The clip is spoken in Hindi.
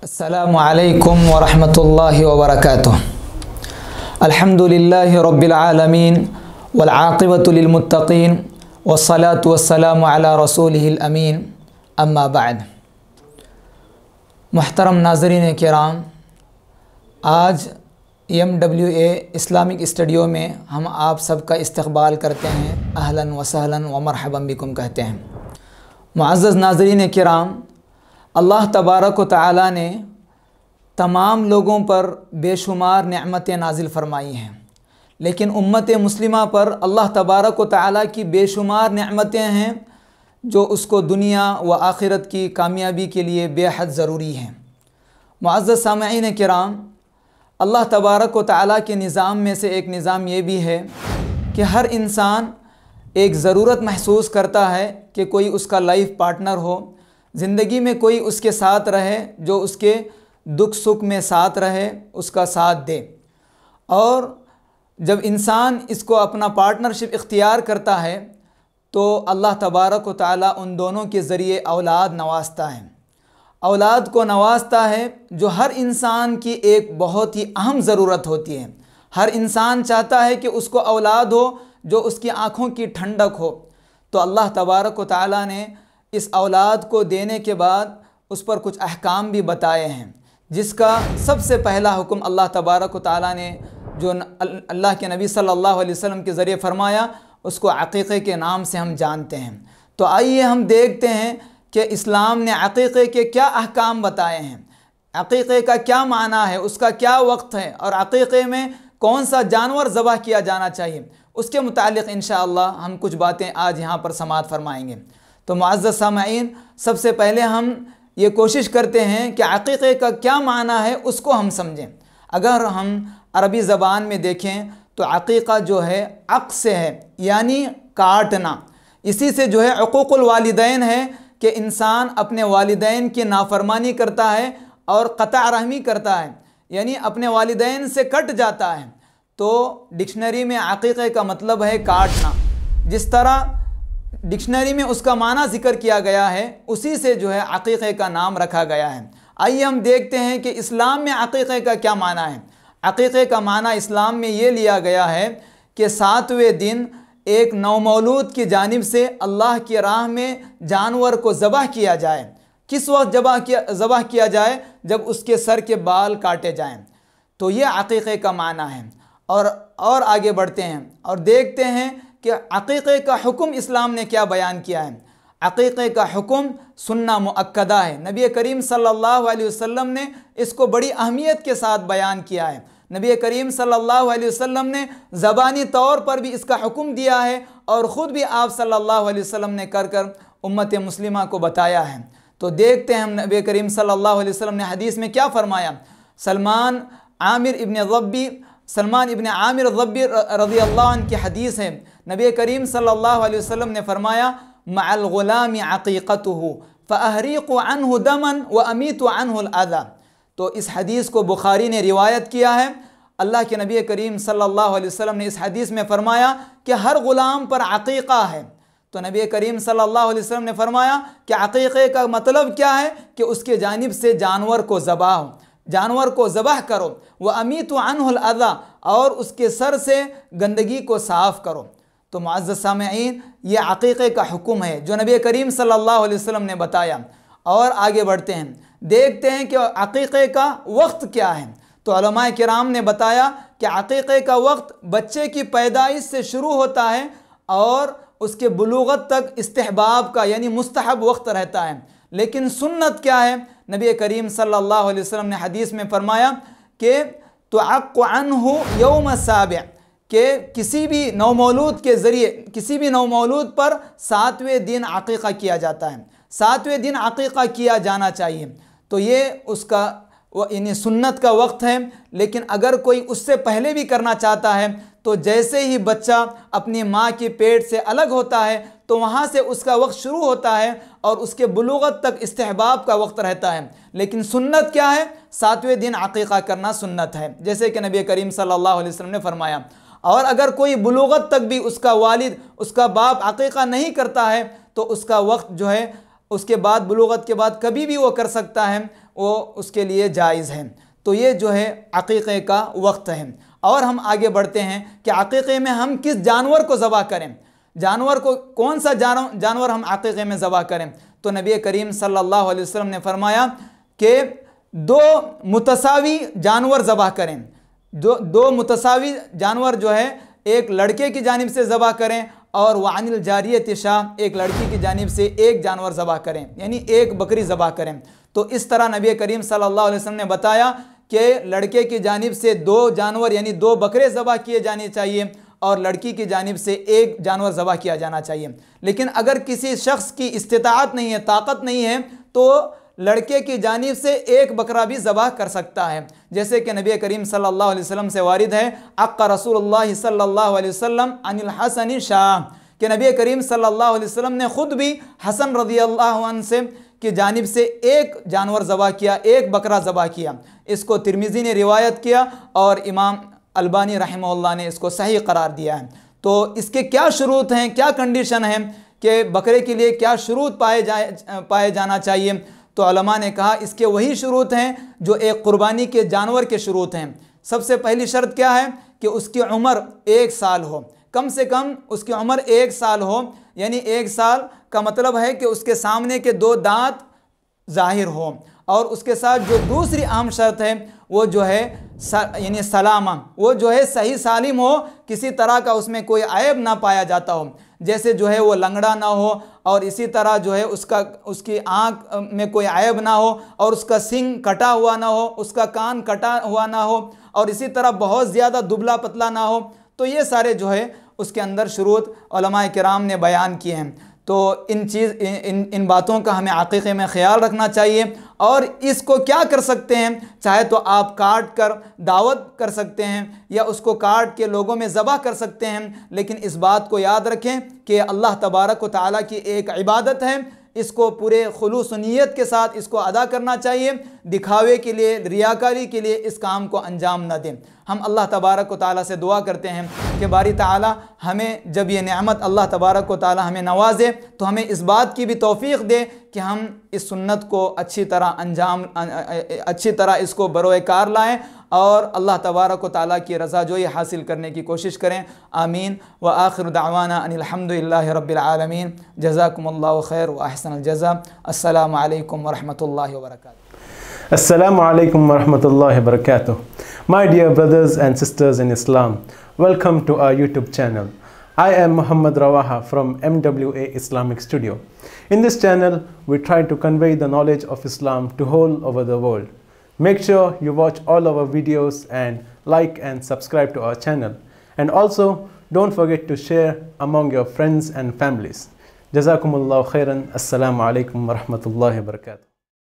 अस्सलामु अलैकुम वरहमतुल्लाहि वबरकातुह। अल्हम्दुलिल्लाहि रब्बिल आलमीन वल आक़िबतु लिल मुत्तक़ीन वस्सलातु वस्सलामु अला रसूलिहिल अमीन, अम्मा बाद। मुहतरम नाज़रीन किराम, आज MWA इस्लामिक स्टूडियो में हम आप सबका इस्तक़बाल करते हैं। अहलन व सहलन व मरहबन बिकुम कहते हैं। मुअज़्ज़ज़ नाज़रीन किराम, अल्लाह तबारक व तआला ने तमाम लोगों पर बेशुमार नेमतें नाजिल फ़रमाई हैं, लेकिन उम्मत मुस्लिमा पर अल्लाह तबारक व तआला की बेशुमार नेमतें हैं जो उसको दुनिया व आखिरत की कामयाबी के लिए बेहद ज़रूरी हैं। मुअज़्ज़ज़ सामईन किराम, अल्लाह तबारक व तआला के निज़ाम में से एक निज़ाम ये भी है कि हर इंसान एक ज़रूरत महसूस करता है कि कोई उसका लाइफ पार्टनर हो, ज़िंदगी में कोई उसके साथ रहे जो उसके दुख सुख में साथ रहे, उसका साथ दे। और जब इंसान इसको अपना पार्टनरशिप इख्तियार करता है तो अल्लाह तबारक व तआला उन दोनों के ज़रिए औलाद नवाजता है। औलाद को नवाजता है जो हर इंसान की एक बहुत ही अहम ज़रूरत होती है। हर इंसान चाहता है कि उसको औलाद हो जो उसकी आँखों की ठंडक हो। तो अल्लाह तबारक व तआला ने इस औलाद को देने के बाद उस पर कुछ अहकाम भी बताए हैं, जिसका सबसे पहला हुक्म अल्लाह तबारक व तआला ने जो अल्लाह के नबी सल्लल्लाहु अलैहि वसल्लम के ज़रिए फ़रमाया, उसको अक़ीक़े के नाम से हम जानते हैं। तो आइए हम देखते हैं कि इस्लाम ने अक़ीक़े के क्या अहकाम बताए हैं, अक़ीक़े का क्या माना है, उसका क्या वक्त है और अक़ीक़े में कौन सा जानवर ज़बह किया जाना चाहिए। उसके मुतालिक़ इंशाअल्लाह हम कुछ बातें आज यहाँ पर समाअत फ़रमाएँगे। तो मुअज़्ज़ज़ सामईन, सबसे पहले हम ये कोशिश करते हैं कि अक़ीक़े का क्या माना है उसको हम समझें। अगर हम अरबी ज़बान में देखें तो अक़ीक़ा जो है अक़ से है, यानी काटना। इसी से जो है उक़ूक़ुल वालिदैन है कि इंसान अपने वालिदैन की नाफरमानी करता है और क़ता रहमी करता है, यानी अपने वालिदैन से कट जाता है। तो डिक्शनरी में अक़ीक़े का मतलब है काटना। जिस तरह डिक्शनरी में उसका माना ज़िक्र किया गया है, उसी से जो है अक़ीक़े का नाम रखा गया है। आइए हम देखते हैं कि इस्लाम में अक़ीक़े का क्या माना है। अक़ीक़े का माना इस्लाम में ये लिया गया है कि 7वें दिन एक नौमौलूद की जानिब से अल्लाह की राह में जानवर को ज़बह किया जाए। किस वक्त ज़बह किया जाए? जब उसके सर के बाल काटे जाएँ। तो ये अक़ीक़े का माना है। और आगे बढ़ते हैं और देखते हैं कि अक़ीक़े का हुक्म इस्लाम ने क्या बयान किया है। अक़ीक़े का हुक्म सुन्ना मुअक्कदा है। नबी करीम सल्लल्लाहु अलैहि वसल्लम ने इसको बड़ी अहमियत के साथ बयान किया है। नबी करीम सल्लल्लाहु अलैहि वसल्लम ने ज़बानी तौर पर भी इसका हुक्म दिया है और ख़ुद भी आप सल्लल्लाहु अलैहि वसल्लम ने कर उम्मत मुस्लिमा को बताया है। तो देखते हैं हम नबी करीम सल्लल्लाहु अलैहि वसल्लम ने हदीस में क्या फ़रमाया। सलमान इब्न आमिर ज़ब्बी रज़ियल्लाहु अन्हु की हदीस है। नबी करीम सल्लल्लाहु अलैहि वसल्लम ने फ़रमाया, मअल गुलामी अक़ीक़तुहु फ़अहरीक़ु अन्हु दमन व अमीतु अन्हुल अज़ा। तो इस हदीस को बुखारी ने रिवायत किया है। अल्लाह के नबी करीम सल्लल्लाहु अलैहि वसल्लम ने इस हदीस में फ़रमाया कि हर ग़ुलाम पर अक़ीक़ा है। तो नबी करीम सल्लल्लाहु अलैहि वसल्लम ने फ़रमाया कि अक़ीक़े का मतलब क्या है कि उसके जानिब से जानवर को ज़बह करो, वह अमीतु अन्हुल अज़ा, और उसके सर से गंदगी को साफ़ करो। तो मुअज़्ज़ज़ सामईन, ये अक़ीक़े का हुक्म है जो नबी करीम सल्लल्लाहु अलैहि वसल्लम ने बताया। और आगे बढ़ते हैं, देखते हैं कि अक़ीक़े का वक्त क्या है। तो उलमाए किराम ने बताया कि अक़ीक़े का वक्त बच्चे की पैदाइश से शुरू होता है और उसके बुलूगत तक इस्तिहबाब का यानी मुस्तहब वक्त रहता है। लेकिन सुन्नत क्या है? नबी करीम सल्लल्लाहु अलैहि वसल्लम ने हदीस में फ़रमाया कि तुअक्क़ु अन्हु यौम साबिअ, कि किसी भी नौमौलूद के ज़रिए किसी भी नौमौलूद पर 7वें दिन अक़ीक़ा किया जाता है। 7वें दिन अक़ीक़ा किया जाना चाहिए। तो ये उसका यानी सुन्नत का वक्त है। लेकिन अगर कोई उससे पहले भी करना चाहता है तो जैसे ही बच्चा अपनी माँ के पेट से अलग होता है तो वहाँ से उसका वक्त शुरू होता है और उसके बुलूगत तक इस्तिहबाब का वक्त रहता है। लेकिन सुन्नत क्या है? 7वें दिन अक़ीक़ा करना सुन्नत है, जैसे कि नबी करीम सल्लल्लाहु अलैहि वसल्लम ने फ़रमाया। और अगर कोई बुलूगत तक भी उसका वालिद उसका बाप अक़ीक़ा नहीं करता है तो उसका वक्त जो है उसके बाद बुलूगत के बाद कभी भी वो कर सकता है, वो उसके लिए जायज़ है। तो ये जो है अक़ीक़े का वक्त है। और हम आगे बढ़ते हैं कि अक़ीक़े में हम किस जानवर को ज़बह करें, जानवर को कौन सा जानवर हम अक़ीक़े में ज़बह करें। तो नबी करीम सल्लल्लाहु अलैहि वसल्लम ने फरमाया कि दो मुतसावी जानवर ज़बह करें। दो मुतसावी जानवर जो है एक लड़के की जानिब से ज़बह करें और वानिल जारियत शाह, एक लड़की की जानिब से एक जानवर ज़बह करें, यानी एक बकरी ज़बह करें। तो इस तरह नबी करीम सल्लल्लाहु अलैहि वसल्लम ने बताया कि लड़के की जानिब से दो जानवर यानी दो बकरे ज़बह किए जाने चाहिए और लड़की की जानिब से एक जानवर ज़बह किया जाना चाहिए। लेकिन अगर किसी शख्स की इस्तिताअत नहीं है, ताकत नहीं है, तो लड़के की जानिब से एक बकरा भी ज़बह कर सकता है। जैसे कि नबी करीम सल्लल्लाहु अलैहि वसल्लम से वारिद है अक्का रसूलुल्लाह सल्लल्लाहु अलैहि वसल्लम अनिल हसन शाह, कि नबी करीम सल्लल्लाहु अलैहि वसल्लम ने ख़ुद भी हसन रज़ियल्लाहु अन्हु से की जानिब से एक जानवर ज़बह किया, एक बकरा ज़बह किया। इसको तिर्मिज़ी ने रिवायत किया और इमाम अलबानी रहमहुल्लाह ने इसको सही करार दिया है। तो इसके क्या शुरूत हैं, क्या कंडीशन है कि बकरे के लिए क्या शुरूत पाए जाना चाहिए। तो उलमा ने कहा इसके वही शुरूत हैं जो एक कुर्बानी के जानवर के शुरूत हैं। सबसे पहली शर्त क्या है कि उसकी उम्र 1 साल हो, कम से कम उसकी उम्र 1 साल हो, यानी 1 साल का मतलब है कि उसके सामने के 2 दांत जाहिर हो। और उसके साथ जो दूसरी अहम शर्त है वो जो है यानी सलामा, वो जो है सही सालिम हो, किसी तरह का उसमें कोई ऐब ना पाया जाता हो, जैसे जो है वो लंगड़ा ना हो और इसी तरह जो है उसकी आँख में कोई ऐब ना हो और उसका सींग कटा हुआ ना हो, उसका कान कटा हुआ ना हो और इसी तरह बहुत ज़्यादा दुबला पतला ना हो। तो ये सारे जो है उसके अंदर शुरूत उलमाए किराम ने बयान किए हैं। तो इन बातों का हमें अक़ीक़े में ख़याल रखना चाहिए। और इसको क्या कर सकते हैं, चाहे तो आप काट कर दावत कर सकते हैं या उसको काट के लोगों में ज़बह कर सकते हैं, लेकिन इस बात को याद रखें कि अल्लाह तबारक व तआला की एक इबादत है, इसको पूरे खुलूस नियत के साथ इसको अदा करना चाहिए। दिखावे के लिए, रियाकारी के लिए इस काम को अंजाम न दें। हम अल्लाह तबारक व तआला से दुआ करते हैं कि बारी ताला हमें जब ये नेमत अल्लाह तबारक व तआला हमें नवाजे तो हमें इस बात की भी तौफ़ीक़ दे कि हम इस सुन्नत को अच्छी तरह इसको बरोए कार लाएँ और अल्लाह तबारक व तआला की रज़ा जोई हासिल करने की कोशिश करें। आमीन व आखिर दावाना अनिल हम्दुलिल्लाहि रब्बिल आलमीन। जज़ाकुमुल्लाहु खैर व अहसनल जज़ा। अस्सलामु अलैकुम व रहमतुल्लाहि व बरकातुहू। Assalamu alaikum wa rahmatullahi wa barakatuh. My dear brothers and sisters in Islam, welcome to our YouTube channel. I am Muhammad Rawaha from MWA Islamic Studio. In this channel, we try to convey the knowledge of Islam to all over the world. Make sure you watch all our videos and like and subscribe to our channel. And also, don't forget to share among your friends and families. Jazakumullahu khairan. Assalamu alaikum wa rahmatullahi wa barakatuh.